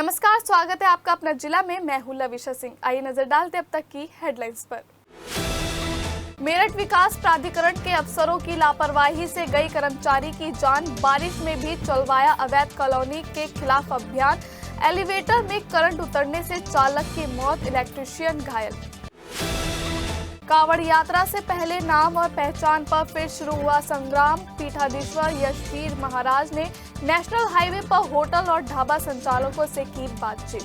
नमस्कार, स्वागत है आपका अपना जिला में। मैं हूं लविशा सिंह। आइए नजर डालते अब तक की हेडलाइंस पर। मेरठ विकास प्राधिकरण के अफसरों की लापरवाही से गई कर्मचारी की जान। बारिश में भी चलवाया अवैध कॉलोनी के खिलाफ अभियान। एलिवेटर में करंट उतरने से चालक की मौत, इलेक्ट्रीशियन घायल। कांवड़ यात्रा से पहले नाम और पहचान पर फिर शुरू हुआ संग्राम। पीठाधीश्वर यशवीर महाराज ने नेशनल हाईवे पर होटल और ढाबा संचालकों से की बातचीत।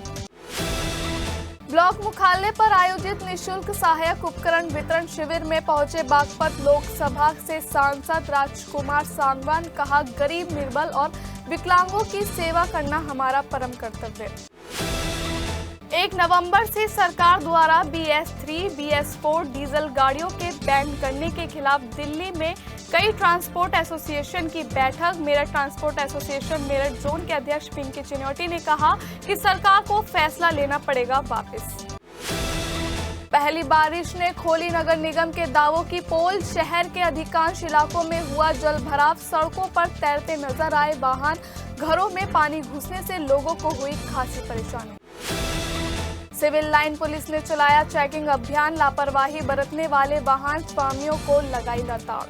ब्लॉक मुख्यालय पर आयोजित निशुल्क सहायक उपकरण वितरण शिविर में पहुंचे बागपत लोकसभा से सांसद राजकुमार सांगवान। कहा, गरीब, निर्बल और विकलांगों की सेवा करना हमारा परम कर्तव्य। 1 नवंबर से सरकार द्वारा BS3, BS4 डीजल गाड़ियों के बैन करने के खिलाफ दिल्ली में कई ट्रांसपोर्ट एसोसिएशन की बैठक। Meerut transport association Meerut zone के अध्यक्ष पिंकी चिन्योटी ने कहा कि सरकार को फैसला लेना पड़ेगा वापस। पहली बारिश ने खोली नगर निगम के दावों की पोल। शहर के अधिकांश इलाकों में हुआ जल भराव। सड़कों पर तैरते नजर आए वाहन। घरों में पानी घुसने से लोगों को हुई खासी परेशानी। सिविल लाइन पुलिस ने चलाया चेकिंग अभियान। लापरवाही बरतने वाले वाहन स्वामियों को लगाई लताड़।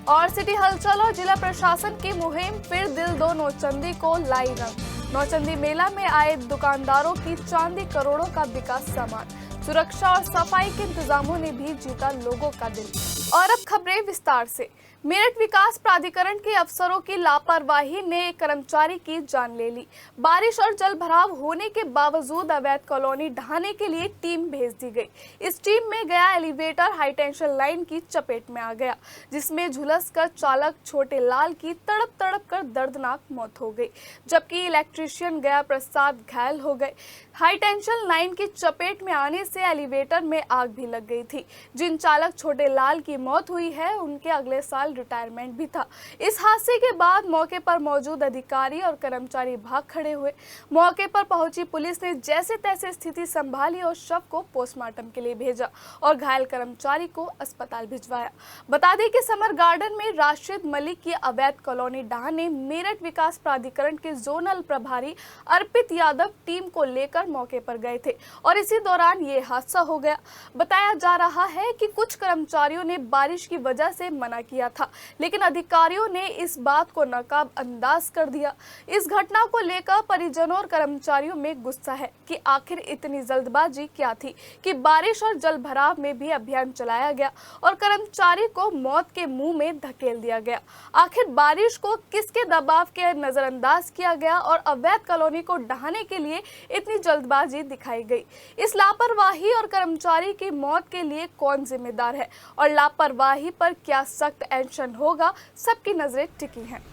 और सिटी हलचल और जिला प्रशासन की मुहिम फिर दिल दो नौचंदी को लाई रंग। नौचंदी मेला में आए दुकानदारों की चांदी, करोड़ों का बिका सामान। सुरक्षा और सफाई के इंतजामों ने भी जीता लोगों का दिल। और अब खबरें विस्तार से। मेरठ विकास प्राधिकरण के अफसरों की लापरवाही ने एक कर्मचारी की जान ले ली। बारिश और जल भराव होने के बावजूद अवैध कॉलोनी ढहाने के लिए टीम भेज दी गई। इस टीम में गया एलिवेटर हाई टेंशन लाइन की चपेट में आ गया, जिसमें झुलसकर चालक छोटे लाल की तड़प तड़प कर दर्दनाक मौत हो गई, जबकि इलेक्ट्रीशियन गया प्रसाद घायल हो गए। हाई टेंशन लाइन की चपेट में आने से एलिवेटर में आग भी लग गई थी। जिन चालक छोटे लाल की मौत हुई है, उनके अगले साल रिटायरमेंट भी था। इस हादसे के बाद मौके पर मौजूद अधिकारी और कर्मचारी भाग खड़े हुए। मौके पर पहुंची पुलिस ने जैसे तैसे स्थिति संभाली और शव को पोस्टमार्टम के लिए भेजा और घायल कर्मचारी को अस्पताल भिजवाया। बता दें कि समर गार्डन में राशिद मलिक की अवैध कॉलोनी ढहाने मेरठ विकास प्राधिकरण के जोनल प्रभारी अर्पित यादव टीम को लेकर मौके पर गए थे और इसी दौरान ये हादसा हो गया। बताया जा रहा है कि कुछ कर्मचारियों ने बारिश की वजह से मना किया था, लेकिन अधिकारियों ने इस बात को नकाब अंदाज कर दिया। इस घटना को लेकर परिजनों और कर्मचारियों में गुस्सा है कि आखिर इतनी जल्दबाजी क्या थी कि बारिश और जल भराव में भी अभियान चलाया गया और कर्मचारी को मौत के मुंह में धकेल दिया गया। आखिर बारिश को किसके दबाव के नजरअंदाज किया गया और अवैध कॉलोनी को ढहाने के लिए इतनी जल्दबाजी दिखाई गई। इस लापरवाही और कर्मचारी की मौत के लिए कौन जिम्मेदार है और लापरवाही पर क्या सख्त एक्शन होगा, सबकी नजरें टिकी हैं।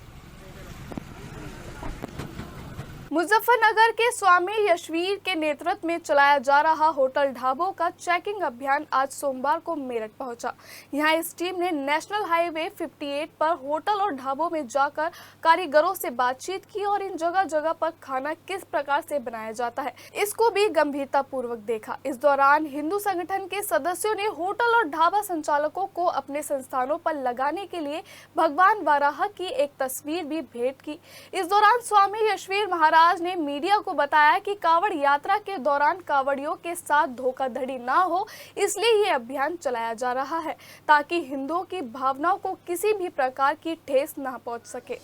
मुजफ्फरनगर के स्वामी यशवीर के नेतृत्व में चलाया जा रहा होटल ढाबों का चेकिंग अभियान आज सोमवार को मेरठ पहुंचा। यहां इस टीम ने नेशनल हाईवे 58 पर होटल और ढाबों में जाकर कारीगरों से बातचीत की और इन जगह जगह पर खाना किस प्रकार से बनाया जाता है, इसको भी गंभीरता पूर्वक देखा। इस दौरान हिंदू संगठन के सदस्यों ने होटल और ढाबा संचालकों को अपने संस्थानों पर लगाने के लिए भगवान वाराह की एक तस्वीर भी भेंट की। इस दौरान स्वामी यशवीर महाराज ने मीडिया को बताया कि कांवड़ यात्रा के दौरान कांवड़ियों के साथ धोखाधड़ी ना हो, इसलिए ये अभियान चलाया जा रहा है ताकि हिंदुओं की भावनाओं को किसी भी प्रकार की ठेस ना पहुंच सके।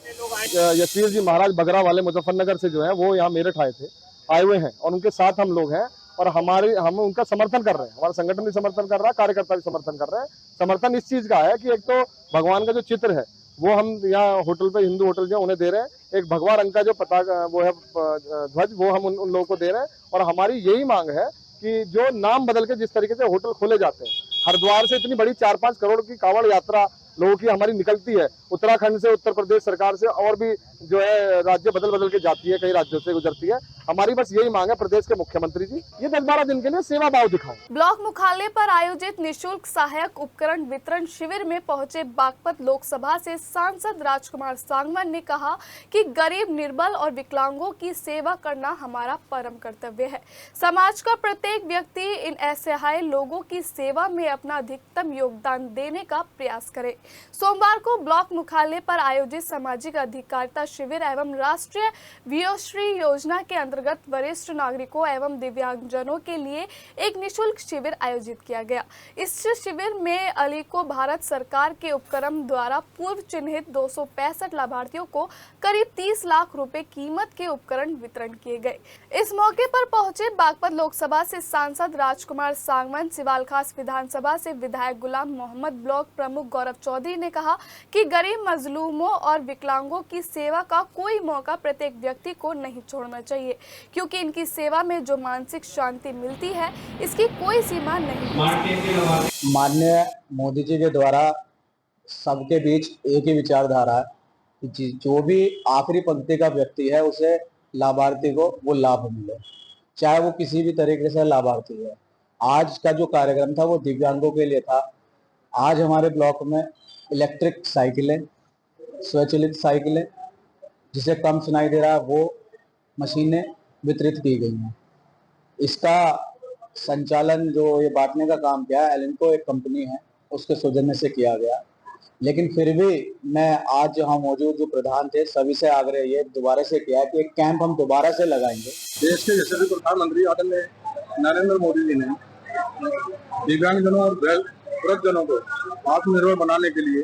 यशवीर जी महाराज बगरा वाले मुजफ्फरनगर से जो है वो यहाँ मेरठ आए हुए हैं और उनके साथ हम लोग हैं और हम उनका समर्थन कर रहे हैं। हमारा संगठन भी समर्थन कर रहा है, कार्यकर्ता भी समर्थन कर रहे हैं। समर्थन इस चीज का है कि एक तो भगवान का जो चित्र है वो हम यहाँ होटल पे, हिंदू होटल जो उन्हें दे रहे हैं। एक भगवा रंग का जो पताका वो है ध्वज, वो हम उन लोगों को दे रहे हैं। और हमारी यही मांग है कि जो नाम बदल के जिस तरीके से होटल खोले जाते हैं, हरिद्वार से इतनी बड़ी 4-5 करोड़ की कांवड़ यात्रा लोगों की हमारी निकलती है, उत्तराखंड से, उत्तर प्रदेश सरकार से और भी जो है राज्य बदल बदल के जाती है, कई राज्यों से गुजरती है। हमारी बस यही मांग है प्रदेश के मुख्यमंत्री जी, ये 10-12 दिन के लिए सेवा भाव दिखाओ। ब्लॉक मुख्यालय पर आयोजित निशुल्क सहायक उपकरण वितरण शिविर में पहुंचे बागपत लोकसभा से सांसद राजकुमार सांगवान ने कहा कि गरीब, निर्बल और विकलांगों की सेवा करना हमारा परम कर्तव्य है। समाज का प्रत्येक व्यक्ति इन असहाय लोगों की सेवा में अपना अधिकतम योगदान देने का प्रयास करे। सोमवार को ब्लॉक मुख्यालय पर आयोजित सामाजिक अधिकारिता शिविर एवं राष्ट्रीय वयोश्री योजना के अंतर्गत वरिष्ठ नागरिकों एवं दिव्यांगजनों के लिए एक निःशुल्क शिविर आयोजित किया गया। इस शिविर में अलीको भारत सरकार के उपक्रम द्वारा पूर्व चिन्हित 265 लाभार्थियों को करीब 30 लाख रुपए कीमत के उपकरण वितरण किए गए। इस मौके पर पहुंचे बागपत लोकसभा से सांसद राजकुमार सांगवान, सिवालखास विधानसभा से विधायक गुलाम मोहम्मद, ब्लॉक प्रमुख गौरव चौधरी ने कहा कि गरीब, मजलूमों और विकलांगों की सेवा का कोई मौका प्रत्येक व्यक्ति को नहीं छोड़ना चाहिए, क्योंकि इनकी सेवा में जो मानसिक शांति मिलती है इसकी कोई सीमा नहीं। माननीय मोदी जी के द्वारा सबके बीच एक ही विचारधारा है कि जो भी आखिरी पंक्ति का व्यक्ति है उसे लाभार्थी को वो लाभ मिले, चाहे वो किसी भी तरीके से लाभार्थी है। आज का जो कार्यक्रम था वो दिव्यांगों के लिए था। आज हमारे ब्लॉक में इलेक्ट्रिक साइकिलें, स्वचालित साइकिलें, जिसे कम सुनाई दे रहा है वो मशीनें वितरित की गई हैं। इसका संचालन जो ये बांटने का काम किया है एलिनको एक कंपनी है उसके सौजन्य से किया गया। लेकिन फिर भी मैं आज यहाँ मौजूद जो प्रधान थे सभी से आग्रह ये दोबारा से किया है कि एक कैंप हम दोबारा से लगाएंगे। देश के यशस्वी प्रधानमंत्री आदरणीय नरेंद्र मोदी जी ने दिव्यांगजनों और वृद्धजनों को आत्मनिर्भर बनाने के लिए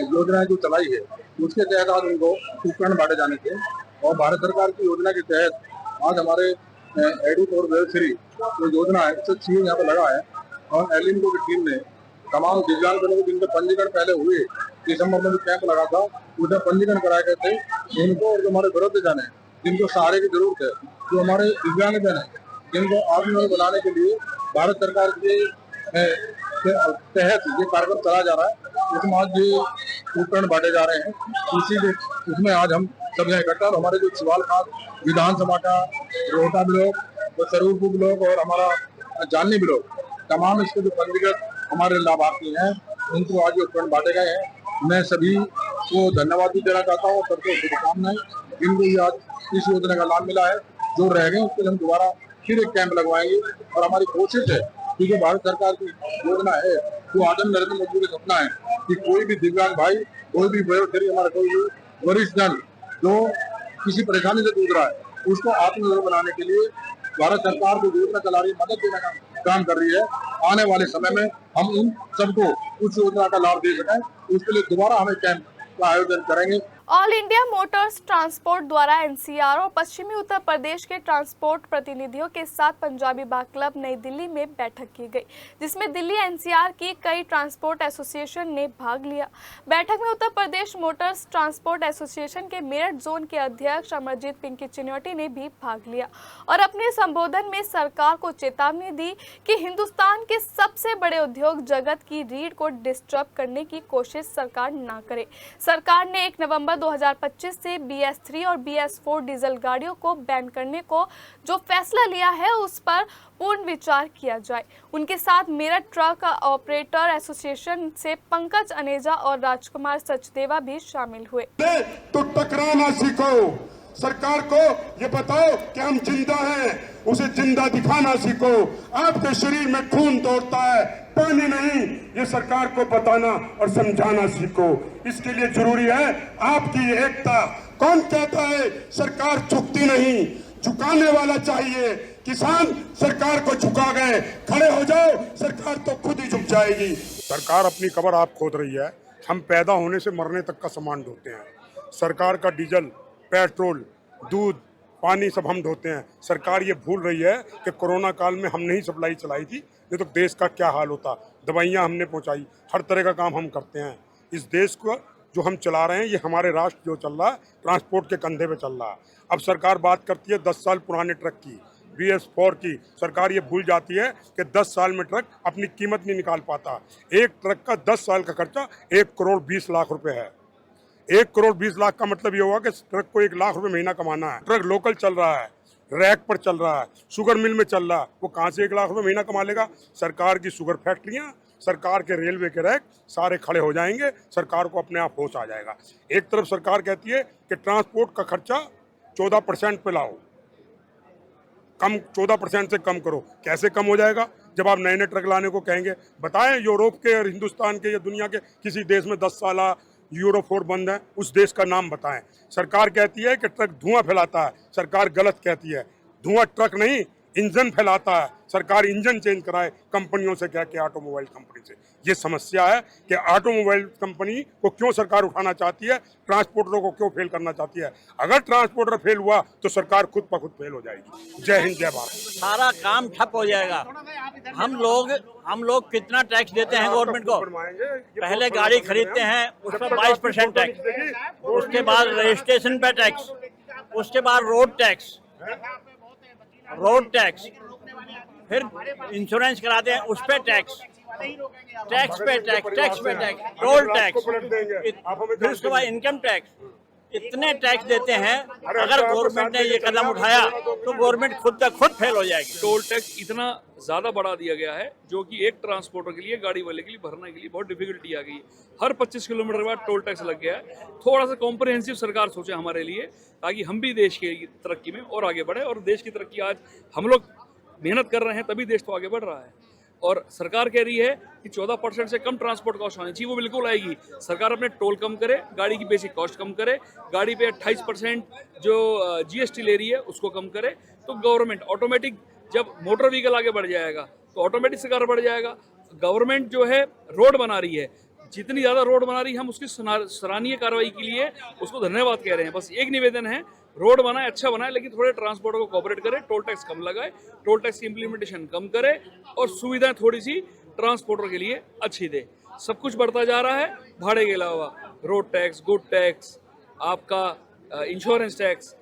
योजनाएं जो चलाई है उसके तहत आज उनको उपकरण बांटे जाने थे। और भारत सरकार की योजना के तहत आज हमारे एडू और वयोश्री जो योजना है उससे चीज यहाँ पे लगा है। और एलिनको की टीम ने तमाम दिव्यांगजनों को जिनके पंजीकरण पहले हुए दिसंबर में जो कैंप लगा था उसमें पंजीकरण कराए गए थे उनको, और जो हमारे वृद्धजन है जिनको सहारे की जरूरत है, जो हमारे दिव्यांगजन है जिनको आत्मनिर्भर बनाने के लिए भारत सरकार के तहत ये कार्यक्रम चलाया जा रहा है। इसमें आज ये उपकरण बांटे जा रहे हैं। उसमें आज हम सब यहाँ इकट्ठा, और हमारे जो सिवालखास विधानसभा का रोहटा ब्लॉक, सरूरपुर ब्लॉक और हमारा जाननी ब्लॉक, तमाम इसके जो पंजीकृत हमारे लाभार्थी हैं उनको आज उपकरण बांटे गए हैं। मैं सभी को धन्यवाद भी देना चाहता हूँ, सबको शुभकामनाएं जिनको ये आज इस योजना का लाभ मिला है। जो रह गए उसके लिए हम दोबारा फिर एक कैंप लगवाएंगे। और हमारी कोशिश है कि जो भारत सरकार की योजना है वो आदम नरेंद्र मोदी का सपना है कि कोई भी दिव्यांग भाई, कोई भी वयोश्री, हमारा कोई भी वरिष्ठ जन जो किसी परेशानी से जूझ रहा है उसको आत्मनिर्भर बनाने के लिए भारत सरकार को योजना चला रही है, मदद देने का काम कर रही है। आने वाले समय में हम उन सबको उस योजना का लाभ दे सकें, उसके लिए दोबारा हमें कैंप का आयोजन करेंगे। ऑल इंडिया मोटर्स ट्रांसपोर्ट द्वारा एनसीआर और पश्चिमी उत्तर प्रदेश के ट्रांसपोर्ट प्रतिनिधियों के साथ पंजाबी बाग क्लब नई दिल्ली में बैठक की गई, जिसमें दिल्ली एनसीआर की कई ट्रांसपोर्ट एसोसिएशन ने भाग लिया। बैठक में Uttar Pradesh Motors transport association के मेरठ जोन के अध्यक्ष अमरजीत पिंकी चिन्योटी ने भी भाग लिया और अपने संबोधन में सरकार को चेतावनी दी कि हिंदुस्तान के सबसे बड़े उद्योग जगत की रीढ़ को डिस्टर्ब करने की कोशिश सरकार न करे। सरकार ने 1 नवंबर 2025 से BS3 और BS4 डीजल गाड़ियों को बैन करने को जो फैसला लिया है उस पर पूर्ण विचार किया जाए। उनके साथ मेरठ ट्रक ऑपरेटर एसोसिएशन से पंकज अनेजा और राजकुमार सचदेवा भी शामिल हुए। तो टकराना सीखो, सरकार को ये बताओ कि हम जिंदा हैं, उसे जिंदा दिखाना सीखो। आपके शरीर में खून दौड़ता है, पानी नहीं, ये सरकार को बताना और समझाना सीखो। इसके लिए जरूरी है आपकी एकता। कौन कहता है सरकार झुकती नहीं, झुकाने वाला चाहिए। किसान सरकार को झुका गए, खड़े हो जाओ, सरकार तो खुद ही झुक जाएगी। सरकार अपनी कबर आप खोद रही है। हम पैदा होने से मरने तक का सामान ढोते हैं। सरकार का डीजल, पेट्रोल, दूध, पानी सब हम ढोते हैं। सरकार ये भूल रही है कि कोरोना काल में हमने ही सप्लाई चलाई थी, नहीं तो देश का क्या हाल होता। दवाइयाँ हमने पहुंचाई, हर तरह का काम हम करते हैं। इस देश को जो हम चला रहे हैं ये हमारे राष्ट्र जो चल रहा है ट्रांसपोर्ट के कंधे पे चल रहा है। अब सरकार बात करती है 10 साल पुराने ट्रक की, BS4 की। सरकार ये भूल जाती है कि 10 साल में ट्रक अपनी कीमत नहीं निकाल पाता। एक ट्रक का 10 साल का खर्चा 1 करोड़ 20 लाख रुपए है। 1 करोड़ 20 लाख का मतलब ये होगा कि ट्रक को 1 लाख रुपए महीना कमाना है। ट्रक लोकल चल रहा है, रैक पर चल रहा है, शुगर मिल में चल रहा है, वो कहाँ से 1 लाख रुपए महीना कमा लेगा। सरकार की शुगर फैक्ट्रियाँ, सरकार के रेलवे के रैक सारे खड़े हो जाएंगे, सरकार को अपने आप होश आ जाएगा। एक तरफ सरकार कहती है कि ट्रांसपोर्ट का खर्चा 14% पे लाओ, कम 14% से कम करो। कैसे कम हो जाएगा जब आप नए नए ट्रक लाने को कहेंगे? बताएं यूरोप के और हिंदुस्तान के या दुनिया के किसी देश में 10 साल यूरो 4 बंद है, उस देश का नाम बताएं। सरकार कहती है कि ट्रक धुआं फैलाता है, सरकार गलत कहती है। धुआं ट्रक नहीं, इंजन फैलाता है। सरकार इंजन चेंज कराए कंपनियों से, क्या क्या ऑटोमोबाइल कंपनी से। ये समस्या है कि ऑटोमोबाइल कंपनी को क्यों सरकार उठाना चाहती है, ट्रांसपोर्टरों को क्यों फेल करना चाहती है। अगर ट्रांसपोर्टर फेल हुआ तो सरकार खुद ब खुद फेल हो जाएगी। जय हिंद, जय भारत। सारा काम ठप हो जाएगा। हम लोग कितना टैक्स देते हैं गवर्नमेंट को? पहले गाड़ी खरीदते हैं उस पर 22% टैक्स, उसके बाद रजिस्ट्रेशन पे टैक्स, उसके बाद रोड टैक्स, फिर इंश्योरेंस कराते हैं उस पे टैक्स, टैक्स पे टैक्स, टोल टैक्स, फिर उसके बाद इनकम टैक्स। इतने टैक्स देते हैं। अगर गवर्नमेंट ने ये कदम उठाया तो गवर्नमेंट खुद ब खुद फेल हो जाएगी। टोल टैक्स इतना ज़्यादा बढ़ा दिया गया है जो कि एक ट्रांसपोर्टर के लिए, गाड़ी वाले के लिए भरने के लिए बहुत डिफिकल्टी आ गई है। हर 25 किलोमीटर के बाद टोल टैक्स लग गया है। थोड़ा सा कॉम्प्रिहेंसिव सरकार सोचे हमारे लिए, ताकि हम भी देश की तरक्की में और आगे बढ़े। और देश की तरक्की आज हम लोग मेहनत कर रहे हैं तभी देश तो आगे बढ़ रहा है। और सरकार कह रही है कि 14% से कम ट्रांसपोर्ट कॉस्ट आनी चाहिए, वो बिल्कुल आएगी। सरकार अपने टोल कम करे, गाड़ी की बेसिक कॉस्ट कम करे, गाड़ी पे 28% जो GST ले रही है उसको कम करे, तो गवर्नमेंट ऑटोमेटिक, जब मोटर व्हीकल आगे बढ़ जाएगा तो ऑटोमेटिक सरकार बढ़ जाएगा। गवर्नमेंट जो है रोड बना रही है, जितनी ज़्यादा रोड बना रही है हम उसकी सराहनीय कार्रवाई के लिए उसको धन्यवाद कह रहे हैं। बस एक निवेदन है, रोड बनाए, अच्छा बनाए, लेकिन थोड़े ट्रांसपोर्टर को कोऑपरेट करे, टोल टैक्स कम लगाए, टोल टैक्स की इम्प्लीमेंटेशन कम करे और सुविधाएं थोड़ी सी ट्रांसपोर्टर के लिए अच्छी दे। सब कुछ बढ़ता जा रहा है भाड़े के अलावा, रोड टैक्स, गुड टैक्स, आपका इंश्योरेंस टैक्स,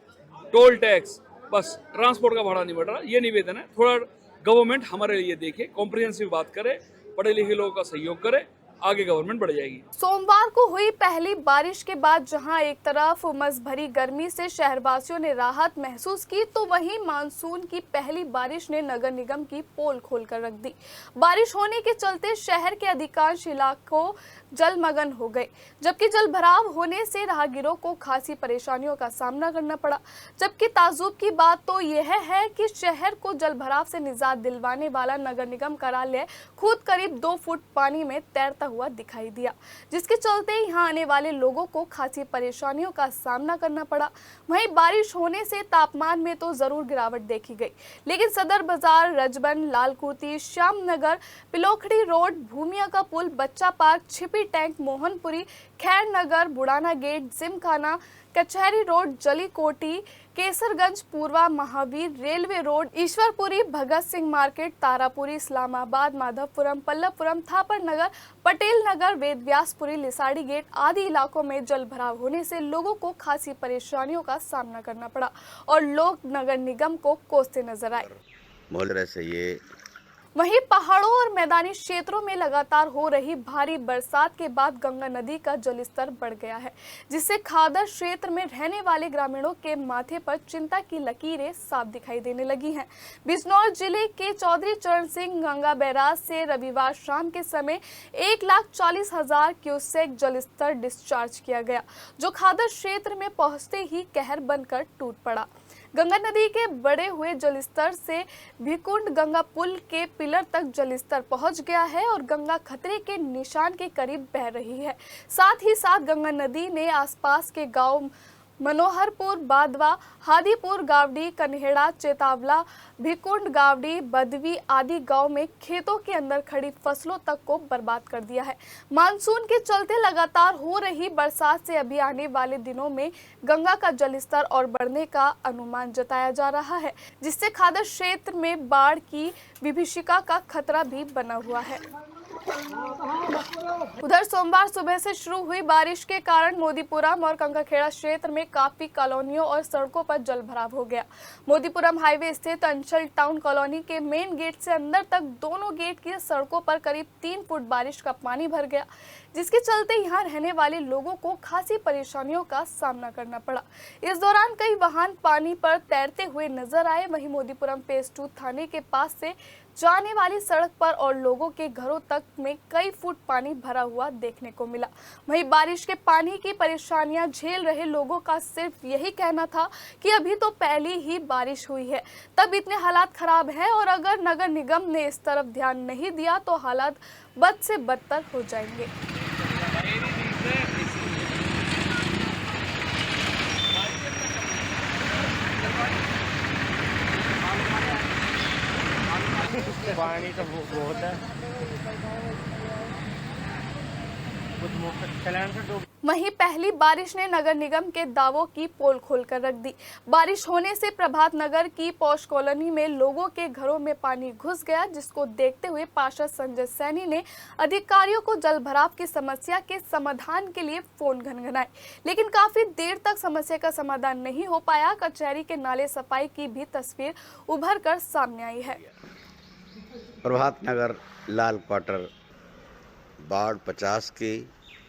टोल टैक्स, बस ट्रांसपोर्ट का भाड़ा नहीं बढ़ रहा। ये निवेदन है, थोड़ा गवर्नमेंट हमारे लिए देखे, कॉम्प्रिहेंसिव बात करे, पढ़े लिखे लोगों का सहयोग करे, आगे गवर्नमेंट बढ़ जाएगी। सोमवार को हुई पहली बारिश के बाद जहां एक तरफ उमस भरी गर्मी से शहरवासियों ने राहत महसूस की, तो वहीं मानसून की पहली बारिश ने नगर निगम की पोल खोलकर रख दी। बारिश होने के चलते शहर के अधिकांश इलाकों जलमग्न हो गए, जबकि जलभराव होने से राहगीरों को खासी परेशानियों का सामना करना पड़ा। जबकि ताज्जुब की बात तो यह है कि शहर को जलभराव से निजात दिलवाने वाला नगर निगम कार्यालय खुद करीब 2 फुट पानी में तैरता हुआ दिखाई दिया, जिसके चलते यहां आने वाले लोगों को खासी परेशानियों का सामना करना पड़ा। वहीं बारिश होने से तापमान में तो जरूर गिरावट देखी गई, लेकिन सदर बाजार, रजबन, लालकुर्ती, श्यामनगर, पिलोखड़ी रोड, भूमिया का पुल, बच्चा पार्क, छिपी टैंक, मोहनपुरी, खैर नगर, बुढ़ाना गेट, जिमखाना, कचहरी रोड, जलीकोटी, केसरगंज, पूर्वा, Mahavir, railway road, Ishwarpuri, Bhagat Singh market, Tarapuri, Islamabad, Madhavpuram, Pallavpuram, Thapar नगर, पटेल नगर, वेदव्यासपुरी, लिसाड़ी गेट आदि इलाकों में जल भराव होने से लोगों को खासी परेशानियों का सामना करना पड़ा और लोग नगर निगम को कोसते नजर आए। वहीं पहाड़ों और मैदानी क्षेत्रों में लगातार हो रही भारी बरसात के बाद गंगा नदी का जलस्तर बढ़ गया है, जिससे खादर क्षेत्र में रहने वाले ग्रामीणों के माथे पर चिंता की लकीरें साफ दिखाई देने लगी हैं। बिजनौर जिले के चौधरी चरण सिंह गंगा बैराज से रविवार शाम के समय 1,40,000 क्यूसेक जलस्तर डिस्चार्ज किया गया, जो खादर क्षेत्र में पहुंचते ही कहर बनकर टूट पड़ा। गंगा नदी के बढ़े हुए जलस्तर से भिकुंड गंगा पुल के पिलर तक जलस्तर पहुंच गया है और गंगा खतरे के निशान के करीब बह रही है। साथ ही साथ गंगा नदी ने आसपास के गांव मनोहरपुर, बादवा, हादीपुर, गावड़ी, कन्हेड़ा, चेतावला, भिकुंड, गावड़ी, बदवी आदि गांव में खेतों के अंदर खड़ी फसलों तक को बर्बाद कर दिया है। मानसून के चलते लगातार हो रही बरसात से अभी आने वाले दिनों में गंगा का जलस्तर और बढ़ने का अनुमान जताया जा रहा है, जिससे खादर क्षेत्र में बाढ़ की विभीषिका का खतरा भी बना हुआ है। उधर सोमवार सुबह से शुरू हुई बारिश के कारण मोदीपुरम और कंकाखेड़ा क्षेत्र में काफी कॉलोनियों और सड़कों पर जलभराव हो गया। मोदीपुरम हाईवे स्थित अंचल टाउन कॉलोनी के मेन गेट से अंदर तक दोनों गेट की सड़कों पर करीब 3 फुट बारिश का पानी भर गया, जिसके चलते यहां रहने वाले लोगों को खासी परेशानियों का सामना करना पड़ा। इस दौरान कई वाहन पानी पर तैरते हुए नजर आए। वहीं मोदीपुरम फेज 2 थाने के पास से जाने वाली सड़क पर और लोगों के घरों तक में कई फुट पानी भरा हुआ देखने को मिला। वहीं बारिश के पानी की परेशानियां झेल रहे लोगों का सिर्फ यही कहना था कि अभी तो पहली ही बारिश हुई है, तब इतने हालात खराब हैं और अगर नगर निगम ने इस तरफ ध्यान नहीं दिया तो हालात बद से बदतर हो जाएंगे। पानी तो बहुत है, वहीं पहली बारिश ने नगर निगम के दावों की पोल खोलकर रख दी। बारिश होने से प्रभात नगर की पौष कॉलोनी में लोगों के घरों में पानी घुस गया, जिसको देखते हुए पार्षद संजय सैनी ने अधिकारियों को जल भराव की समस्या के समाधान के लिए फोन घनघनाए, लेकिन काफी देर तक समस्या का समाधान नहीं हो पाया। कचहरी के नाले सफाई की भी तस्वीर उभर कर सामने आई है। प्रभात नगर लाल क्वार्टर वार्ड 50 की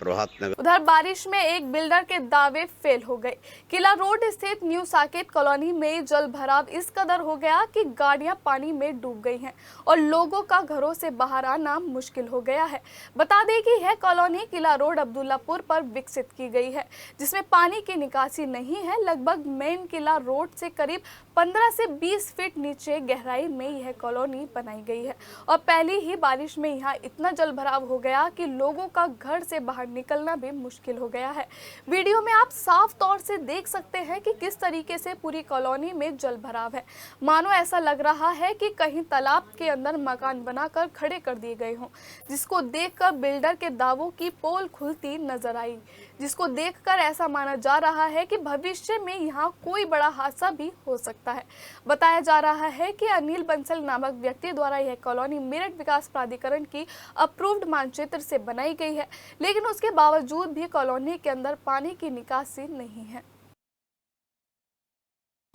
प्रभात नगर। उधर बारिश में एक बिल्डर के दावे फेल हो गए। किला रोड स्थित न्यू साकेत कॉलोनी में जल भराव इस कदर हो गया कि गाड़ियां पानी में डूब गई हैं और लोगों का घरों से बाहर आना मुश्किल हो गया है। बता दें कि यह कॉलोनी किला रोड अब्दुल्लापुर पर विकसित की गई है, जिसमें पानी की निकासी नहीं है। लगभग मेन किला रोड से करीब 15 से 20 फीट नीचे गहराई में यह कॉलोनी बनाई गई है और पहली ही बारिश में यहाँ इतना जल भराव हो गया कि लोगों का घर से बाहर निकलना भी मुश्किल हो गया है। वीडियो में आप साफ तौर से देख सकते हैं कि किस तरीके से पूरी कॉलोनी में जल भराव है। मानो ऐसा लग रहा है कि कहीं तालाब के अंदर मकान बनाकर खड़े कर दिए गए हों, जिसको देखकर बिल्डर के दावों की पोल खुलती नजर आई, जिसको देखकर ऐसा माना जा रहा है कि भविष्य में यहाँ कोई बड़ा हादसा भी हो सकता है। बताया जा रहा है कि अनिल बंसल नामक व्यक्ति द्वारा यह कॉलोनी मेरठ विकास प्राधिकरण की अप्रूव्ड मानचित्र से बनाई गई है, लेकिन उसके बावजूद भी कॉलोनी के अंदर पानी की निकासी नहीं है।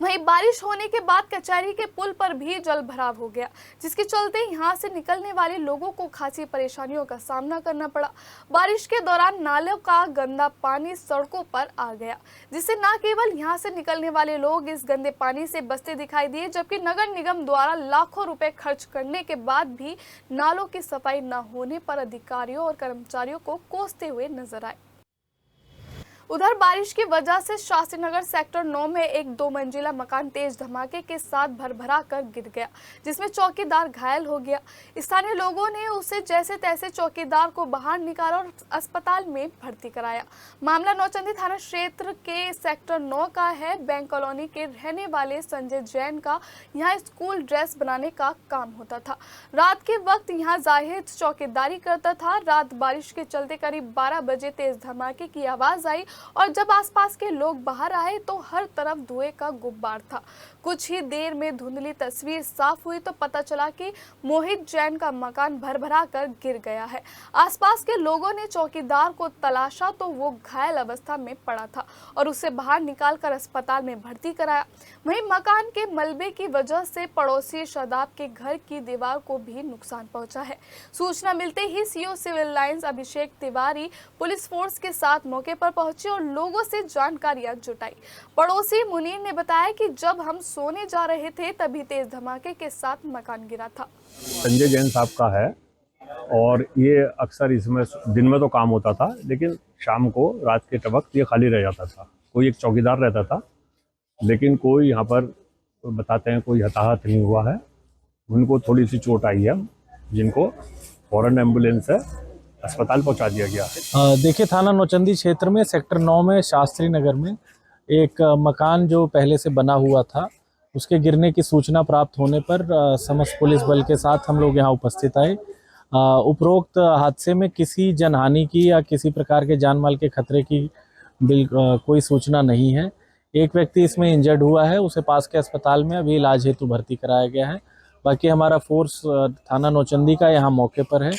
वहीं बारिश होने के बाद कचहरी के पुल पर भी जल भराव हो गया, जिसके चलते यहां से निकलने वाले लोगों को खासी परेशानियों का सामना करना पड़ा। बारिश के दौरान नालों का गंदा पानी सड़कों पर आ गया, जिससे न केवल यहां से निकलने वाले लोग इस गंदे पानी से बचते दिखाई दिए, जबकि नगर निगम द्वारा लाखों रुपए खर्च करने के बाद भी नालों की सफाई न होने पर अधिकारियों और कर्मचारियों को कोसते हुए नजर आए। उधर बारिश की वजह से शास्त्री नगर सेक्टर 9 में एक 2 मंजिला मकान तेज धमाके के साथ भरभरा कर गिर गया, जिसमें चौकीदार घायल हो गया। स्थानीय लोगों ने उसे जैसे तैसे चौकीदार को बाहर निकाला और अस्पताल में भर्ती कराया। मामला नौचंदी थाना क्षेत्र के सेक्टर 9 का है। बैंक कॉलोनी के रहने वाले संजय जैन का यहाँ स्कूल ड्रेस बनाने का काम होता था। रात के वक्त यहाँ जाहिद चौकीदारी करता था। रात बारिश के चलते करीब 12 बजे तेज धमाके की आवाज आई और जब आसपास के लोग बाहर आए तो हर तरफ धुएं का गुब्बार था। कुछ ही देर में धुंधली तस्वीर साफ हुई तो पता चला कि मोहित जैन का मकान भरभरा कर गिर गया है। आसपास के लोगों ने चौकीदार को तलाशा तो वो घायल अवस्था में पड़ा था और उसे बाहर निकालकर अस्पताल में भर्ती कराया। वहीं मकान के मलबे की वजह से पड़ोसी शादाब के घर की दीवार को भी नुकसान पहुंचा है। सूचना मिलते ही CO civil lines Abhishek Tiwari police force के साथ मौके पर पहुंचे और लोगों से जानकारियां जुटाई। पड़ोसी मुनीर ने बताया कि जब हम सोने जा रहे थे तभी तेज धमाके के साथ मकान गिरा था। संजय जैन साहब का है और ये अक्सर इसमें दिन में तो काम होता था, लेकिन शाम को रात के वक्त ये खाली रह जाता था। कोई एक चौकीदार रहता था, लेकिन कोई यहाँ पर बताते हैं कोई हताहत नहीं हुआ है। उनको थोड़ी सी चोट आई है, जिनको फौरन एम्बुलेंस से अस्पताल पहुंचा दिया गया। देखिए, थाना नौचंदी क्षेत्र में सेक्टर 9 में शास्त्री नगर में एक मकान जो पहले से बना हुआ था, उसके गिरने की सूचना प्राप्त होने पर समस्त पुलिस बल के साथ हम लोग यहाँ उपस्थित आए। उपरोक्त हादसे में किसी जनहानि की या किसी प्रकार के जान माल के खतरे की कोई सूचना नहीं है। एक व्यक्ति इसमें इंजर्ड हुआ है, उसे पास के अस्पताल में अभी इलाज हेतु भर्ती कराया गया है। बाकी हमारा फोर्स थाना नौचंदी का यहाँ मौके पर है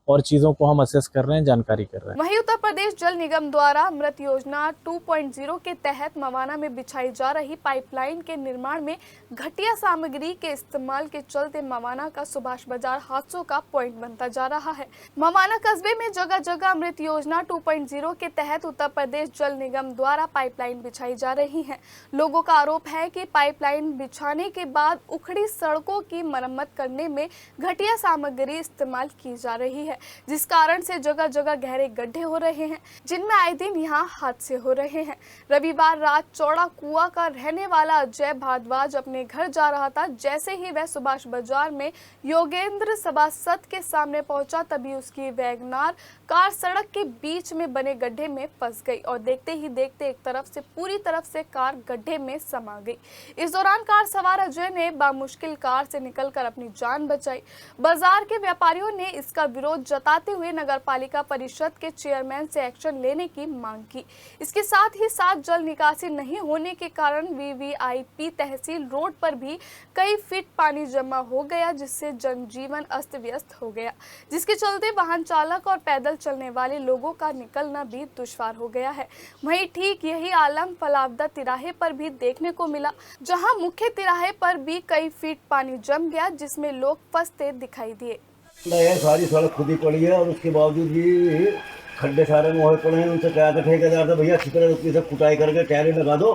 और चीज़ों को हम असेस कर रहे हैं, जानकारी कर रहे हैं। वहीं उत्तर प्रदेश जल निगम द्वारा अमृत योजना 2.0 के तहत मवाना में बिछाई जा रही पाइपलाइन के निर्माण में घटिया सामग्री के इस्तेमाल के चलते मवाना का सुभाष बाजार हादसों का पॉइंट बनता जा रहा है। मवाना कस्बे में जगह जगह अमृत योजना 2.0 के तहत उत्तर प्रदेश जल निगम द्वारा पाइपलाइन बिछाई जा रही है। लोगों का आरोप है कि पाइपलाइन बिछाने के बाद उखड़ी सड़कों की मरम्मत करने में घटिया सामग्री इस्तेमाल की जा रही है, जिस कारण से जगह जगह गहरे गड्ढे हो रहे हैं, जिनमें आए दिन यहाँ हादसे हो रहे हैं। रविवार रात चौड़ा कुआं का रहने वाला अजय भारद्वाज अपने घर जा रहा था। जैसे ही वह सुभाष बाजार में योगेंद्र सभासद के सामने पहुंचा, तभी उसकी वैगनार कार सड़क के बीच में बने गड्ढे में फंस गई और देखते ही देखते एक तरफ से पूरी तरफ से कार गड्ढे में समा गई। इस दौरान कार सवार अजय ने बामुश्किल कार से निकलकर अपनी जान बचाई। बाजार के व्यापारियों ने इसका विरोध जताते हुए नगर पालिका परिषद के चेयरमैन से एक्शन लेने की मांग की। इसके साथ ही साथ जल निकासी नहीं होने के कारण वीवीआईपी तहसील रोड पर भी कई फीट पानी जमा हो गया, जिससे जनजीवन अस्त व्यस्त हो गया, जिसके चलते वाहन चालक और पैदल चलने वाले लोगों का निकलना भी दुश्वार हो गया है। वहीं ठीक यही आलम फलावदा तिराहे पर भी देखने को मिला, जहां मुख्य तिराहे पर भी कई फीट पानी जम गया, जिसमें लोग फंसते दिखाई दिए। सारी सड़क खुदी पड़ी है और उसके बावजूद भी खड्डे सारे मोहे पड़े हैं। उनसे कहा था ठेकेदार से, भैया छिकरे रुपये से कुटाई करके टैरे लगा दो,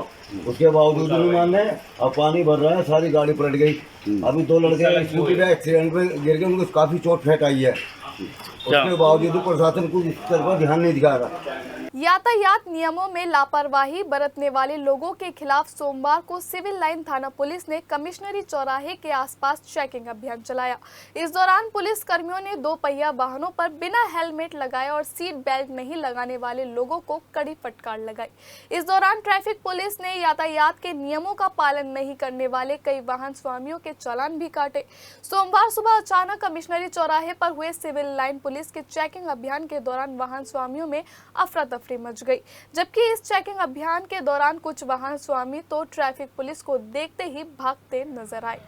उसके बावजूद नहीं मान रहे। अब पानी भर रहा है, सारी गाड़ी पलट गई। अभी 2 लड़के स्कूटी पे एक्सीडेंट पे गिर गए, उनको काफी चोट फेंक आई है। उसके बावजूद प्रशासन कुछ इस तरफ ध्यान नहीं दिखा रहा। यातायात नियमों में लापरवाही बरतने वाले लोगों के खिलाफ सोमवार को सिविल लाइन थाना पुलिस ने कमिश्नरी चौराहे के आसपास चेकिंग अभियान चलाया। इस दौरान पुलिस कर्मियों ने 2 पहिया वाहनों पर बिना हेलमेट लगाए और सीट बेल्ट नहीं लगाने वाले लोगों को कड़ी फटकार लगाई। इस दौरान ट्रैफिक पुलिस ने यातायात के नियमों का पालन नहीं करने वाले कई वाहन स्वामियों के चालान भी काटे। सोमवार सुबह अचानक कमिश्नरी चौराहे पर हुए सिविल लाइन पुलिस के चेकिंग अभियान के दौरान वाहन स्वामियों में अफरा तफरी मच गई, जबकि इस चेकिंग अभियान के दौरान कुछ वाहन स्वामी तो ट्रैफिक पुलिस को देखते ही भागते नजर आए।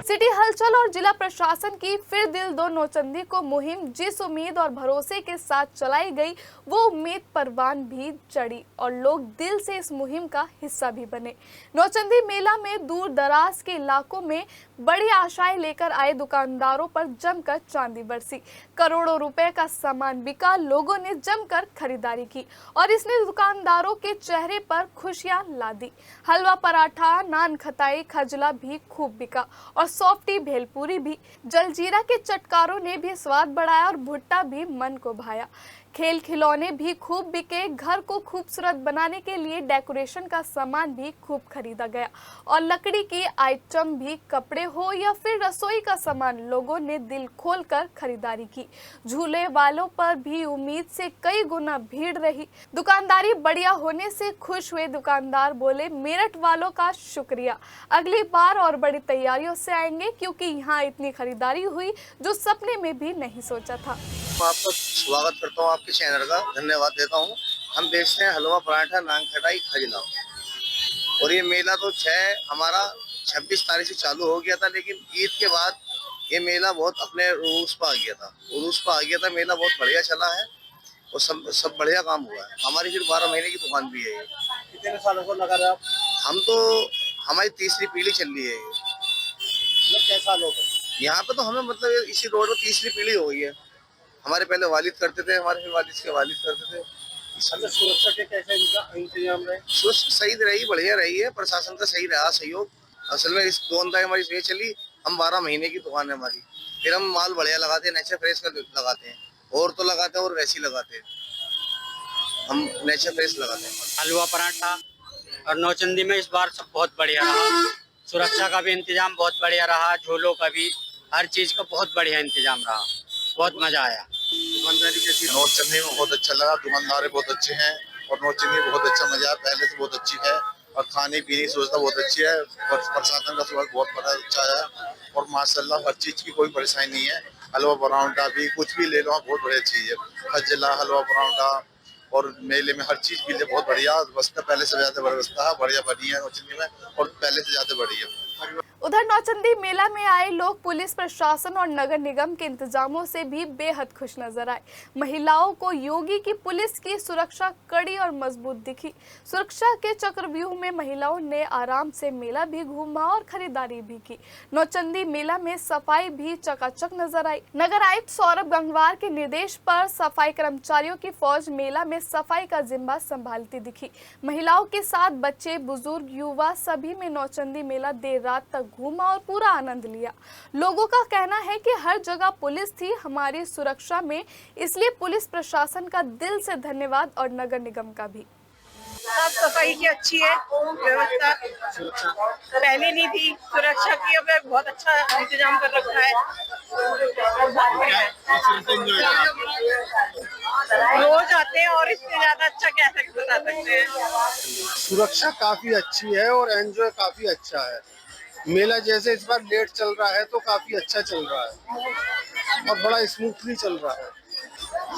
सिटी हलचल और जिला प्रशासन की फिर दिल दो नौचंदी को मुहिम जिस उम्मीद और भरोसे के साथ चलाई गई, वो उम्मीद परवान भी चढ़ी और लोग दिल से इस मुहिम का हिस्सा भी बने। नौचंदी मेला में दूर दराज के इलाकों में बड़ी आशाएं लेकर आए दुकानदारों पर जमकर चांदी बरसी। करोड़ों रुपए का सामान बिका, लोगों ने जमकर खरीदारी की और इसने दुकानदारों के चेहरे पर खुशियां ला दी। हलवा पराठा, नान खटाई, खजला भी खूब बिका और सॉफ्टी भेलपूरी भी। जलजीरा के चटकारों ने भी स्वाद बढ़ाया और भुट्टा भी मन को भाया। खेल खिलौने भी खूब बिके। घर को खूबसूरत बनाने के लिए डेकोरेशन का सामान भी खूब खरीदा गया और लकड़ी की आइटम भी, कपड़े हो या फिर रसोई का सामान, लोगों ने दिल खोलकर खरीदारी की। झूले वालों पर भी उम्मीद से कई गुना भीड़ रही। दुकानदारी बढ़िया होने से खुश हुए दुकानदार बोले, मेरठ वालों का शुक्रिया, अगली बार और बड़ी तैयारियों से आएंगे क्योंकि यहाँ इतनी खरीदारी हुई जो सपने में भी नहीं सोचा था। आपका स्वागत करता हूँ, आपके चैनल का धन्यवाद देता हूँ। हम बेचते हैं हलवा पराठा, नान खटाई, खजला और ये मेला तो हमारा 26 तारीख से चालू हो गया था, लेकिन ईद के बाद ये मेला बहुत अपने उरूज पर आ गया था। मेला बहुत बढ़िया चला है और सब बढ़िया काम हुआ है। हमारी फिर 12 महीने की दुकान भी है। कितने सालों को लगा रहा? हम तो हमारी तीसरी पीढ़ी चल रही है। कैसा लोग यहाँ पे तो हमें मतलब इसी रोड पर तीसरी पीढ़ी हो गई है। हमारे पहले वालिद करते थे, हमारे फिर वालिद के वालिद करते थे। सुरक्षा के कैसे इंतजाम रहे? सुरक्षा सही रही, बढ़िया रही है। प्रशासन का सही रहा सहयोग। असल में इस दुकानदारी हमारी सही चली। हम 12 महीने की दुकान है हमारी। फिर हम माल बढ़िया लगाते हैं, नेचर फ्रेश का लगाते हैं। और तो लगाते हैं और वैसी लगाते हैं, हम नेचर फ्रेश लगाते हैं। हलवा पराठा और नौचंदी में इस बार सब बहुत बढ़िया रहा। सुरक्षा का भी इंतजाम बहुत बढ़िया रहा, झूलों का भी, हर चीज का बहुत बढ़िया इंतजाम रहा। बहुत मजा आया। दुकानदारी कैसी? नौचंदी में बहुत अच्छा लगा, दुकानदार बहुत अच्छे हैं और नौचंदी में बहुत अच्छा मजा है। पहले से बहुत अच्छी है और खाने पीने की सुविधा बहुत अच्छी है और प्रशासन का स्वभाव बहुत बड़ा अच्छा है और माशाल्लाह हर चीज की कोई परेशानी नहीं है। हलवा पराठा भी कुछ भी ले लो, बहुत बढ़िया चीज है। खजला, हलवा पराठा और मेले में हर चीज के लिए बहुत बढ़िया व्यवस्था, पहले से ज्यादा व्यवस्था बढ़िया बनी है नौचंदी में और पहले से ज्यादा बढ़ी है। उधर नौचंदी मेला में आए लोग पुलिस प्रशासन और नगर निगम के इंतजामों से भी बेहद खुश नजर आए। महिलाओं को योगी की पुलिस की सुरक्षा कड़ी और मजबूत दिखी। सुरक्षा के चक्रव्यूह में महिलाओं ने आराम से मेला भी घूमा और खरीदारी भी की। नौचंदी मेला में सफाई भी चकाचक नजर आई। नगर आयुक्त सौरभ गंगवार के निर्देश पर सफाई कर्मचारियों की फौज मेला में सफाई का जिम्मा संभालती दिखी। महिलाओं के साथ बच्चे, बुजुर्ग, युवा सभी में नौचंदी मेला देर रात तक घूमा और पूरा आनंद लिया। लोगों का कहना है कि हर जगह पुलिस थी हमारी सुरक्षा में, इसलिए पुलिस प्रशासन का दिल से धन्यवाद और नगर निगम का भी। साफ सफाई की अच्छी है व्यवस्था, पहले नहीं थी। सुरक्षा की अब बहुत अच्छा इंतजाम कर रखा है। रोज आते हैं और इससे ज्यादा अच्छा क्या बता सकते हैं। सुरक्षा काफी अच्छी है और एंजॉय काफी अच्छा है। मेला जैसे इस बार लेट चल रहा है तो काफी अच्छा चल रहा है और बड़ा स्मूथली चल रहा है।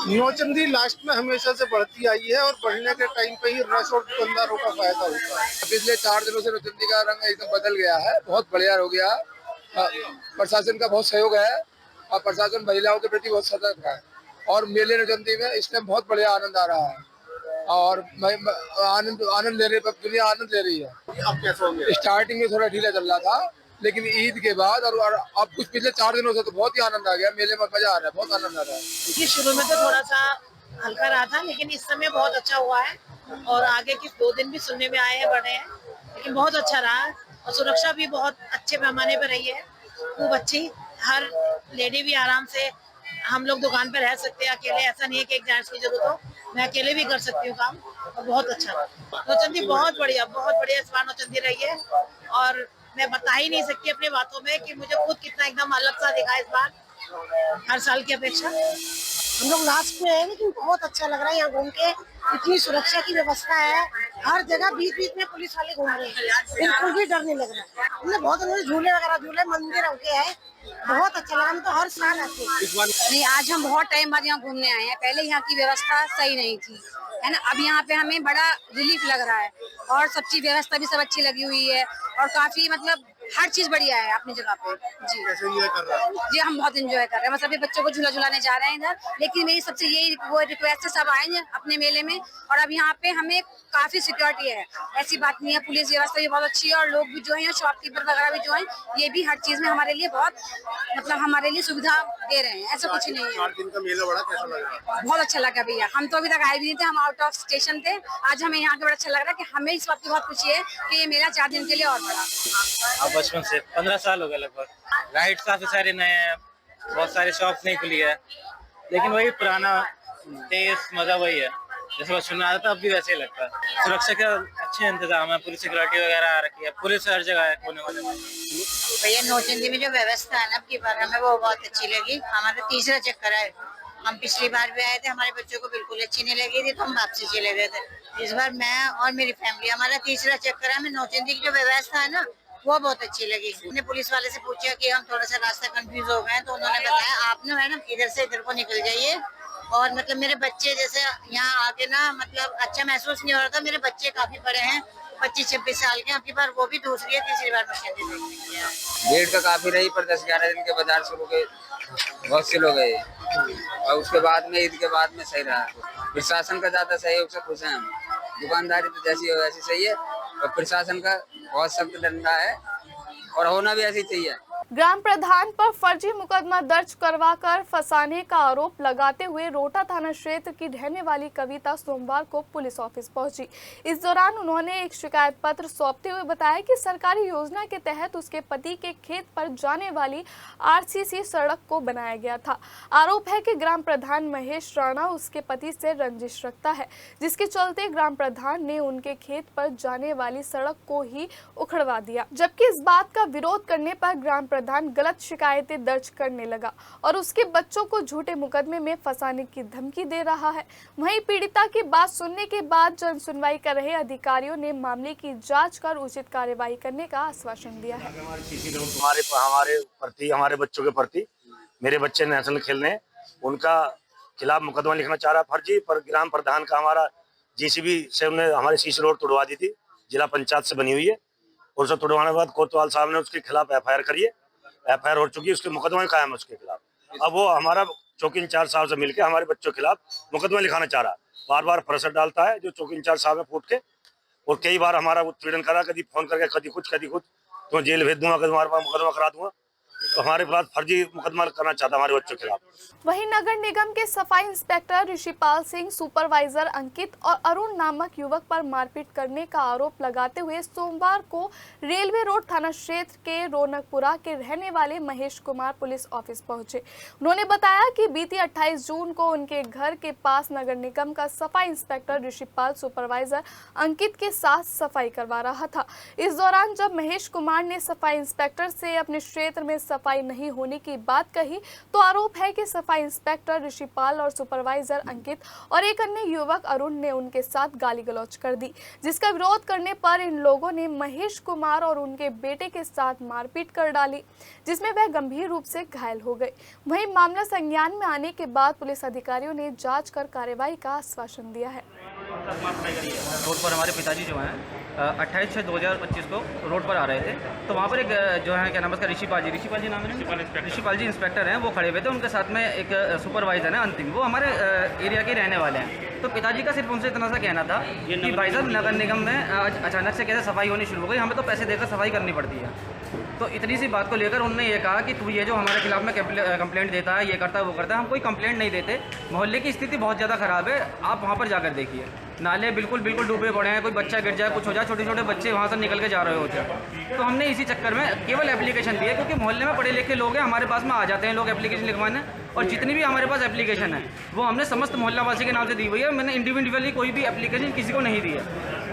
नौचंदी लास्ट में हमेशा से बढ़ती आई है और बढ़ने के टाइम पे ही रश और दुकानदारों का फायदा होता है। पिछले 4 दिनों से नौचंदी का रंग एकदम बदल गया है, बहुत बढ़िया हो गया। प्रशासन का बहुत सहयोग है और प्रशासन महिलाओं के प्रति बहुत सतर्क है और मेले नौचंदी में इस टाइम बहुत बढ़िया आनंद आ रहा है और आनंद ले रही है, दुनिया आनंद ले रही है। अब कैसे होंगे? स्टार्टिंग में थोड़ा ढीला चल रहा था, लेकिन ईद के बाद और अब कुछ पिछले 4 दिनों से तो बहुत ही आनंद आ गया। मेले में मजा आ रहा है, बहुत आनंद आ रहा है। ये शुरू में तो थोड़ा सा हल्का रहा था, लेकिन इस समय बहुत अच्छा हुआ है और आगे के 2 दिन भी सुनने में आए हैं, बढ़े हैं, लेकिन बहुत अच्छा रहा और सुरक्षा भी बहुत अच्छे पैमाने पर रही है। खूब अच्छी, हर लेडी भी आराम से, हम लोग दुकान पे रह सकते हैं अकेले, ऐसा नहीं है कि एक जेंट्स की जरूरत हो, मैं अकेले भी कर सकती हूँ काम और बहुत अच्छा। नौचंदी बहुत बढ़िया इस बार नौचंदी रही है और मैं बता ही नहीं सकती अपनी बातों में कि मुझे खुद कितना एकदम अलग सा दिखा इस बार हर साल की अपेक्षा। हम लोग लास्ट में है लेकिन बहुत अच्छा लग रहा है यहाँ घूम के। इतनी सुरक्षा की व्यवस्था है, हर जगह बीच में पुलिस वाले घूम रहे हैं, बिल्कुल भी डर नहीं लग रहा है। हमने बहुत झूले वगैरह झूले मंदिर होके है, बहुत अच्छा लगा। हम तो हर साल आते हैं। नहीं, आज हम बहुत टाइम बाद यहाँ घूमने आए हैं। पहले यहाँ की व्यवस्था सही नहीं थी, है ना। अब यहाँ पे हमें बड़ा रिलीफ लग रहा है और सब चीज व्यवस्था भी सब अच्छी लगी हुई है और काफी मतलब हर चीज बढ़िया है अपनी जगह पे। जी कैसे एंजॉय कर रहा है? जी हम बहुत एंजॉय कर रहे हैं। हम सभी बच्चों को झूला झुलाने जा रहे हैं इधर, लेकिन मेरी सबसे यही वो रिक्वेस्ट है, सब आए अपने मेले में और अब यहाँ पे हमें काफी सिक्योरिटी है, ऐसी बात नहीं है। पुलिस व्यवस्था भी बहुत अच्छी है और लोग भी जो है शॉपकीपर वगैरह भी जो है ये भी हर चीज में हमारे लिए बहुत मतलब हमारे लिए सुविधा दे रहे हैं, ऐसा कुछ नहीं है। 4 दिन का मेला बड़ा कैसा लग रहा है? बहुत अच्छा लगा भैया, हम तो अभी तक आए भी नहीं थे, हम आउट ऑफ स्टेशन थे। आज हमें यहाँ के बड़ा अच्छा लग रहा है कि हमें इस बात की बहुत खुशी है कि ये मेला 4 दिन के लिए और बड़ा। अब बचपन से 15 साल हो गए लगभग। राइड्स काफी सारे नए हैं, बहुत सारे शॉप्स नहीं खुली है, लेकिन वही पुराना टेस्ट मजा वही है जैसे बचपन में आता था, अब भी वैसे ही लगता है। सुरक्षा का अच्छे इंतजाम है, पूरी सिक्योरिटी वगैरह आ रखी है, पुलिस हर जगह है कोने कोने में। भैया नौचंदी में जो व्यवस्था है ना अब की बार हमें वो बहुत अच्छी लगी। हमारा तीसरा चक्कर है, हम पिछली बार भी आए थे, हमारे बच्चों को बिल्कुल अच्छी नहीं लगी थी तो हम वापसी चले गए थे। इस बार मैं और मेरी फैमिली हमारा तीसरा चक्कर है। हमें नौचंदी की जो व्यवस्था है ना वो बहुत अच्छी लगी। हमने पुलिस वाले से पूछा कि हम थोड़ा सा रास्ता कंफ्यूज हो गए तो उन्होंने बताया आप ना मैडम इधर से इधर को निकल जाइए। और मतलब मेरे बच्चे जैसे यहाँ आके ना मतलब अच्छा महसूस नहीं हो रहा था। मेरे बच्चे काफी बड़े हैं, 25-26 साल के, आपकी बार वो भी दूसरी है, तीसरी बार नौचंदी देखनी है। भीड़ तो काफी रही पर 10-11 दिन के बाजार शुरू के बहुत से लोग गए और उसके बाद में ईद के बाद में सही रहा। प्रशासन का ज्यादा सहयोग से खुश हैं हम। दुकानदारी तो जैसी हो वैसी सही है और प्रशासन का बहुत सख्त डंडा है और होना भी ऐसी चाहिए। ग्राम प्रधान पर फर्जी मुकदमा दर्ज करवाकर फंसाने का आरोप लगाते हुए रोटा थाना क्षेत्र की रहने वाली कविता सोमवार को पुलिस ऑफिस पहुंची। इस दौरान उन्होंने एक शिकायत पत्र सौंपते हुए बताया कि सरकारी योजना के तहत उसके पति के खेत पर जाने वाली आरसीसी सड़क को बनाया गया था। आरोप है कि ग्राम प्रधान महेश राणा उसके पति से रंजिश रखता है, जिसके चलते ग्राम प्रधान ने उनके खेत पर जाने वाली सड़क को ही उखड़वा दिया। जबकि इस बात का विरोध करने पर ग्राम प्रधान गलत शिकायतें दर्ज करने लगा और उसके बच्चों को झूठे मुकदमे में फंसाने की धमकी दे रहा है। वहीं पीड़िता की बात सुनने के बाद जन सुनवाई कर रहे अधिकारियों ने मामले की जांच कर उचित कार्यवाही करने का आश्वासन दिया है। हमारे प्रति, हमारे बच्चों के प्रति, मेरे बच्चे नेशनल खेलने उनका खिलाफ मुकदमा लिखना चाह रहा फर्जी, पर ग्राम प्रधान का हमारा जेसीबी से उन्हें हमारी सीसी रोड तोड़वा दी थी, जिला पंचायत से बनी हुई है और उसे तुड़वाने के बाद कोतवाल साहब ने उसके खिलाफ FIR करी है, FIR हो चुकी है, उसके मुकदमा कायम है उसके खिलाफ। अब वो हमारा चौकी इंचार्ज साहब से मिलकर हमारे बच्चों के खिलाफ मुकदमा लिखाना चाह रहा है। बार बार प्रेशर डालता है जो चौकी इंचार्ज साहब ने फूट के, और कई बार हमारा उत्पीड़न करा, कभी फोन करके कभी कुछ तो जेल भेज दूंगा, कभी तुम्हारे पास मुकदमा करा दूंगा। तो हमारे पास फर्जी मुकदमा करना चाहता हमारे बच्चों के खिलाफ। वहीं नगर निगम के सफाई इंस्पेक्टर ऋषिपाल सिंह, सुपरवाइजर अंकित और अरुण नामक युवक पर मारपीट करने का आरोप लगाते हुए सोमवार को रेलवे रोड थाना क्षेत्र के रौनकपुरा के रहने वाले महेश कुमार पुलिस ऑफिस पहुंचे। उन्होंने बताया कि बीती 28 जून को उनके घर के पास नगर निगम का सफाई इंस्पेक्टर ऋषिपाल सुपरवाइजर अंकित के साथ सफाई करवा रहा था। इस दौरान जब महेश कुमार ने सफाई इंस्पेक्टर से अपने क्षेत्र में सफाई नहीं होने की बात कही तो आरोप है कि सफाई इंस्पेक्टर ऋषिपाल और सुपरवाइजर अंकित और एक अन्य युवक अरुण ने उनके साथ गाली गलौज कर दी, जिसका विरोध करने पर इन लोगों ने महेश कुमार और उनके बेटे के साथ मारपीट कर डाली, जिसमें वह गंभीर रूप से घायल हो गए। वहीं मामला संज्ञान में आने के बाद पुलिस अधिकारियों ने जांच कर कार्रवाई का आश्वासन दिया है। रोड पर हमारे पिताजी जो हैं 28/6/2025 को रोड पर आ रहे थे, तो वहाँ पर एक जो है क्या नाम है उसका ऋषिपाल जी नाम है, ऋषिपाल जी इंस्पेक्टर हैं, वो खड़े हुए थे। उनके साथ में एक सुपरवाइजर है अंतिम, वो हमारे एरिया के रहने वाले हैं। तो पिताजी का सिर्फ उनसे इतना सा कहना था कि भाई साहब नगर निगम में अचानक से कैसे सफाई होनी शुरू हो गई, हमें तो पैसे देकर सफाई करनी पड़ती है। तो इतनी सी बात को लेकर उन्होंने ये कहा कि तू ये जो हमारे खिलाफ में कंप्लेंट देता है, ये करता है, वो करता है। हम कोई कंप्लेंट नहीं देते, मोहल्ले की स्थिति बहुत ज़्यादा ख़राब है, आप वहाँ पर जाकर देखिए, नाले बिल्कुल डूबे पड़े हैं, कोई बच्चा गिर जाए, कुछ हो जाए, छोटे छोटे बच्चे वहाँ से निकल के जा रहे होते हैं। तो हमने इसी चक्कर में केवल एप्लीकेशन दी है, क्योंकि मोहल्ले में पढ़े लिखे लोग हैं, हमारे पास में आ जाते हैं लोग एप्लीकेशन लिखवाने, और जितनी भी हमारे पास एप्लीकेशन है वो हमने समस्त मोहल्लावासी के नाम से दी हुई है। मैंने इंडिविजुअली कोई भी एप्लीकेशन किसी को नहीं दी है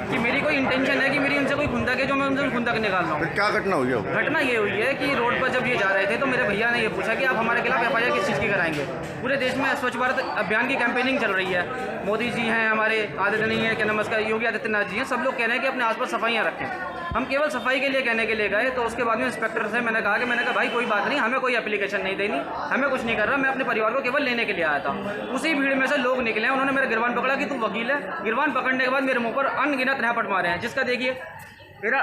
कि मेरी कोई इंटेंशन है कि मेरी उनसे कोई खुंदक है जो मैं उनसे खुंदक निकाल रहा हूँ। क्या घटना हुई है? घटना ये हुई है कि रोड पर जब ये जा रहे थे तो मेरे भैया ने ये पूछा कि आप हमारे खिलाफ FIR किस चीज़ की कराएंगे। पूरे देश में स्वच्छ भारत अभियान की कैंपेनिंग चल रही है, मोदी जी हैं हमारे, आदित्य है क्या नमस्कार योगी आदित्यनाथ जी हैं, सब लोग कह रहे हैं कि अपने आसपास सफाइयाँ रखें। हम केवल सफाई के लिए कहने के लिए गए, तो उसके बाद में इंस्पेक्टर से मैंने कहा भाई कोई बात नहीं, हमें कोई एप्लीकेशन नहीं देनी, हमें कुछ नहीं कर रहा, मैं अपने परिवार को केवल लेने के लिए आया था। उसी भीड़ में से लोग निकले, उन्होंने मेरा गिरबान पकड़ा कि तू वकील है। गिरबान पकड़ने के बाद मेरे मुंह पर अनगिनत रैपट मारे हैं, जिसका देखिए मेरा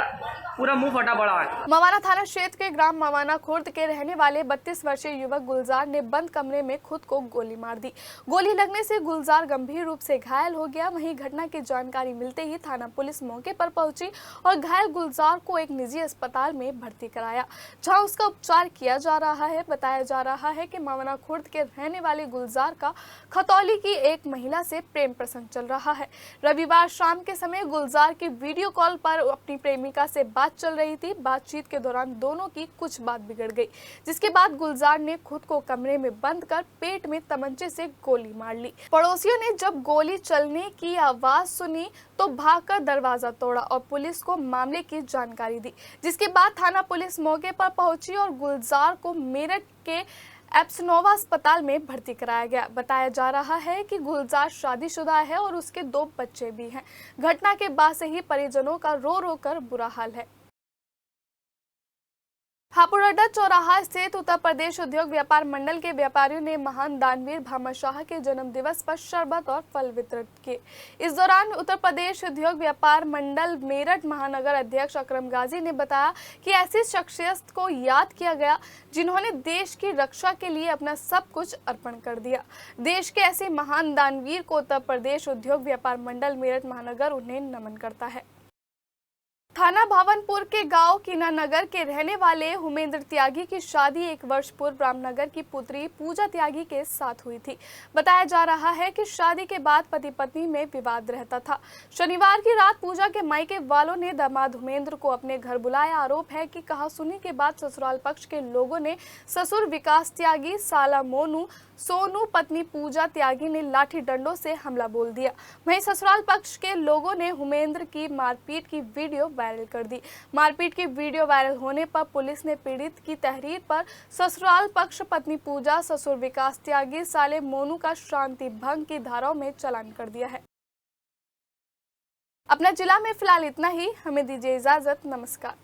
पूरा मुंह फटा पड़ा है। मवाना थाना क्षेत्र के ग्राम मवाना खुर्द के रहने वाले 32 वर्षीय युवक गुलजार ने बंद कमरे में खुद को गोली मार दी। गोली लगने से गुलजार गंभीर रूप से घायल हो गया। वहीं घटना की जानकारी मिलते ही थाना पुलिस मौके पर पहुंची और घायल गुलजार को एक निजी अस्पताल में भर्ती कराया, जहां उसका उपचार किया जा रहा है। बताया जा रहा है कि मवाना खुर्द के रहने वाले गुलजार का खतौली की एक महिला से प्रेम प्रसंग चल रहा है। रविवार शाम के समय गुलजार की वीडियो कॉल पर अपनी प्रेमिका से बात चल रही थी। बातचीत के दौरान दोनों की कुछ बात बिगड़ गई, जिसके बाद गुलजार ने खुद को कमरे में बंद कर पेट में तमंचे से गोली मार ली। पड़ोसियों ने जब गोली चलने की आवाज सुनी तो भागकर दरवाजा तोड़ा और पुलिस को मामले की जानकारी दी, जिसके बाद थाना पुलिस मौके पर पहुंची और गुलजार को मेरठ के एप्सनोवा अस्पताल में भर्ती कराया गया। बताया जा रहा है कि गुलजार शादीशुदा है और उसके 2 बच्चे भी हैं। घटना के बाद से ही परिजनों का रो रो कर बुरा हाल है। हापुड़ चौराहा स्थित उत्तर प्रदेश उद्योग व्यापार मंडल के व्यापारियों ने महान दानवीर भामाशाह के जन्म दिवस पर शरबत और फल वितरित किए। इस दौरान उत्तर प्रदेश उद्योग व्यापार मंडल मेरठ महानगर अध्यक्ष अकरम गाजी ने बताया कि ऐसी शख्सियत को याद किया गया जिन्होंने देश की रक्षा के लिए अपना सब कुछ अर्पण कर दिया। देश के ऐसे महान दानवीर को उत्तर प्रदेश उद्योग व्यापार मंडल मेरठ महानगर उन्हें नमन करता है। थाना भावनपुर के गांव कीनानगर के रहने वाले हुमेंद्र त्यागी की शादी 1 वर्ष पूर्व रामनगर की पुत्री पूजा त्यागी के साथ हुई थी। बताया जा रहा है कि शादी के बाद पति पत्नी में विवाद रहता था। शनिवार की रात पूजा के मायके वालों ने दामाद हुमेंद्र को अपने घर बुलाया। आरोप है कि कहासुनी के बाद ससुराल पक्ष के लोगों ने ससुर विकास त्यागी, साला मोनू, सोनू, पत्नी पूजा त्यागी ने लाठी डंडों से हमला बोल दिया। वहीं ससुराल पक्ष के लोगों ने हुमेंद्र की मारपीट की वीडियो वायरल कर दी। मारपीट की वीडियो वायरल होने पर पुलिस ने पीड़ित की तहरीर पर ससुराल पक्ष, पत्नी पूजा, ससुर विकास त्यागी, साले मोनू का शांति भंग की धाराओं में चालान कर दिया है। अपना जिला में फिलहाल इतना ही। हमें दीजिए इजाजत। नमस्कार।